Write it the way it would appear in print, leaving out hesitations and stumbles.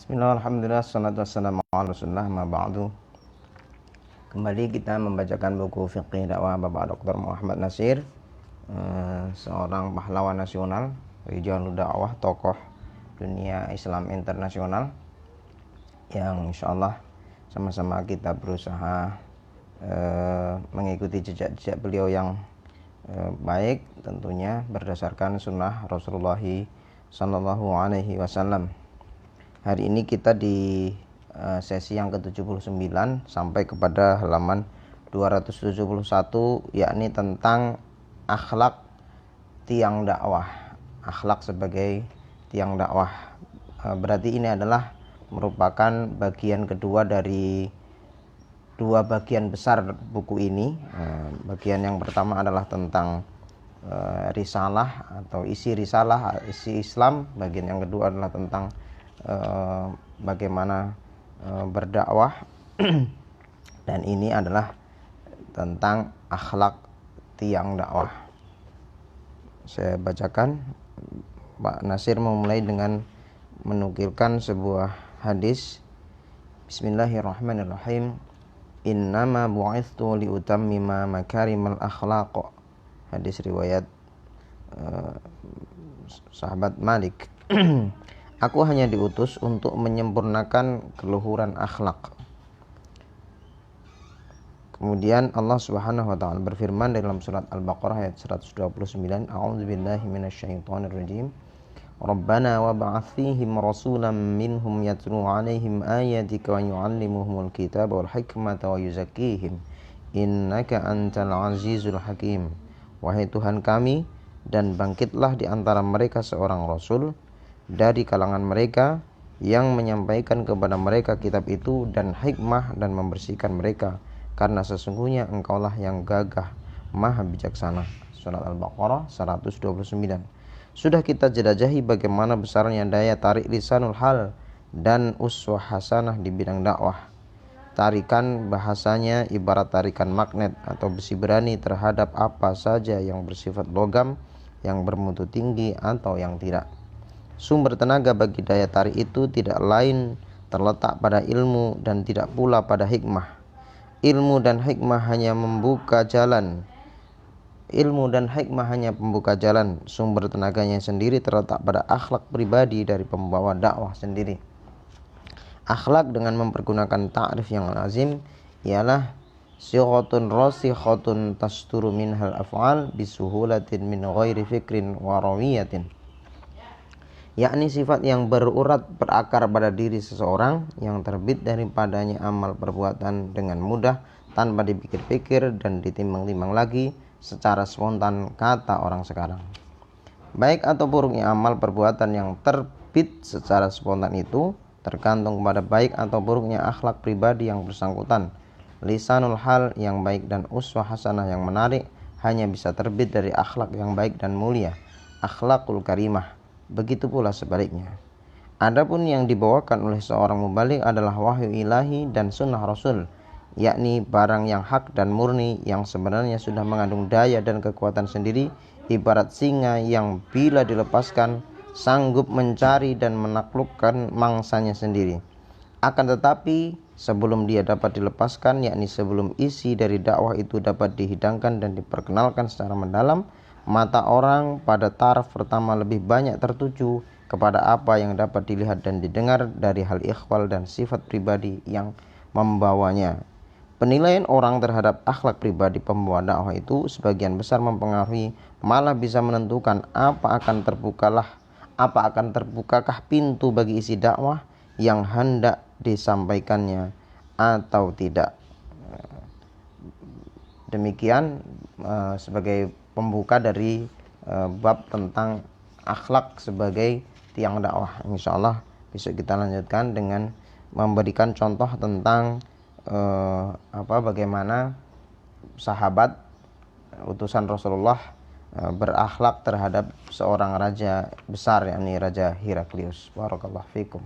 Bismillah, alhamdulillah, salatu wassalamu ala rasulullah, ma ba'du. Kembali kita membacakan buku Fiqih Dakwah Bapak Dr. Muhammad Nasir, seorang pahlawan nasional, rijal dakwah, tokoh dunia Islam internasional, yang insyaallah sama-sama kita berusaha mengikuti jejak-jejak beliau yang baik, tentunya berdasarkan sunnah Rasulullah sallallahu alaihi wasallam. Hari ini kita di sesi yang ke-79 sampai kepada halaman 271, yakni tentang akhlak tiang dakwah. Akhlak sebagai tiang dakwah. Berarti ini adalah merupakan bagian kedua dari dua bagian besar buku ini. Bagian yang pertama adalah tentang risalah atau isi risalah, isi Islam. Bagian yang kedua adalah tentang bagaimana berdakwah dan ini adalah tentang akhlak tiang dakwah. Saya bacakan. Pak Nasir memulai dengan menukilkan sebuah hadis. Bismillahirrahmanirrahim. Innama bu'ithtu liutammima makarimal akhlaq. Hadis riwayat sahabat Malik. Aku hanya diutus untuk menyempurnakan keluhuran akhlak. Kemudian Allah Subhanahu wa taala berfirman dalam surat Al-Baqarah ayat 129, A'udzubillahi minasyaitonir rajim. Rabbana wa ba'ats fihim rasulan minhum yatlu 'alaihim ayatika wa yu'allimuhumul kitaba wal hikmata wa yuzakkihim innaka antal azizul hakim. Wahai Tuhan kami, dan bangkitlah di antara mereka seorang rasul dari kalangan mereka yang menyampaikan kepada mereka kitab itu dan hikmah dan membersihkan mereka, karena sesungguhnya engkaulah yang gagah maha bijaksana. Surat Al-Baqarah 129. Sudah kita jelajahi bagaimana besarnya daya tarik lisanul hal dan uswah hasanah di bidang dakwah. Tarikan bahasanya ibarat tarikan magnet atau besi berani terhadap apa saja yang bersifat logam, yang bermutu tinggi atau yang tidak. Sumber tenaga bagi daya tarik itu tidak lain terletak pada ilmu dan tidak pula pada hikmah. Ilmu dan hikmah hanya membuka jalan. Sumber tenaganya sendiri terletak pada akhlak pribadi dari pembawa dakwah sendiri. Akhlak dengan mempergunakan ta'rif yang lazim ialah sighatun rasikhatun tasturu minhal af'al bisuhulatin min ghairi fikrin wa rawiyatin. Yakni sifat yang berurat berakar pada diri seseorang, yang terbit daripadanya amal perbuatan dengan mudah tanpa dipikir-pikir dan ditimbang-timbang lagi secara spontan, kata orang sekarang. Baik atau buruknya amal perbuatan yang terbit secara spontan itu tergantung pada baik atau buruknya akhlak pribadi yang bersangkutan. Lisanul hal yang baik dan uswah hasanah yang menarik hanya bisa terbit dari akhlak yang baik dan mulia, akhlakul karimah. Begitu pula sebaliknya. Adapun yang dibawakan oleh seorang mubalik adalah wahyu ilahi dan sunnah rasul, yakni barang yang hak dan murni yang sebenarnya sudah mengandung daya dan kekuatan sendiri, ibarat singa yang bila dilepaskan sanggup mencari dan menaklukkan mangsanya sendiri. Akan tetapi sebelum dia dapat dilepaskan, yakni sebelum isi dari dakwah itu dapat dihidangkan dan diperkenalkan secara mendalam, mata orang pada taraf pertama lebih banyak tertuju kepada apa yang dapat dilihat dan didengar dari hal ikhwal dan sifat pribadi yang membawanya. Penilaian orang terhadap akhlak pribadi pembawa dakwah itu sebagian besar mempengaruhi, malah bisa menentukan apa akan terbukakah pintu bagi isi dakwah yang hendak disampaikannya atau tidak. Demikian sebagai pembuka dari bab tentang akhlak sebagai tiang dakwah. Insyaallah besok kita lanjutkan dengan memberikan contoh tentang bagaimana sahabat utusan Rasulullah berakhlak terhadap seorang raja besar, yakni Raja Heraklius. Barakallahu fikum.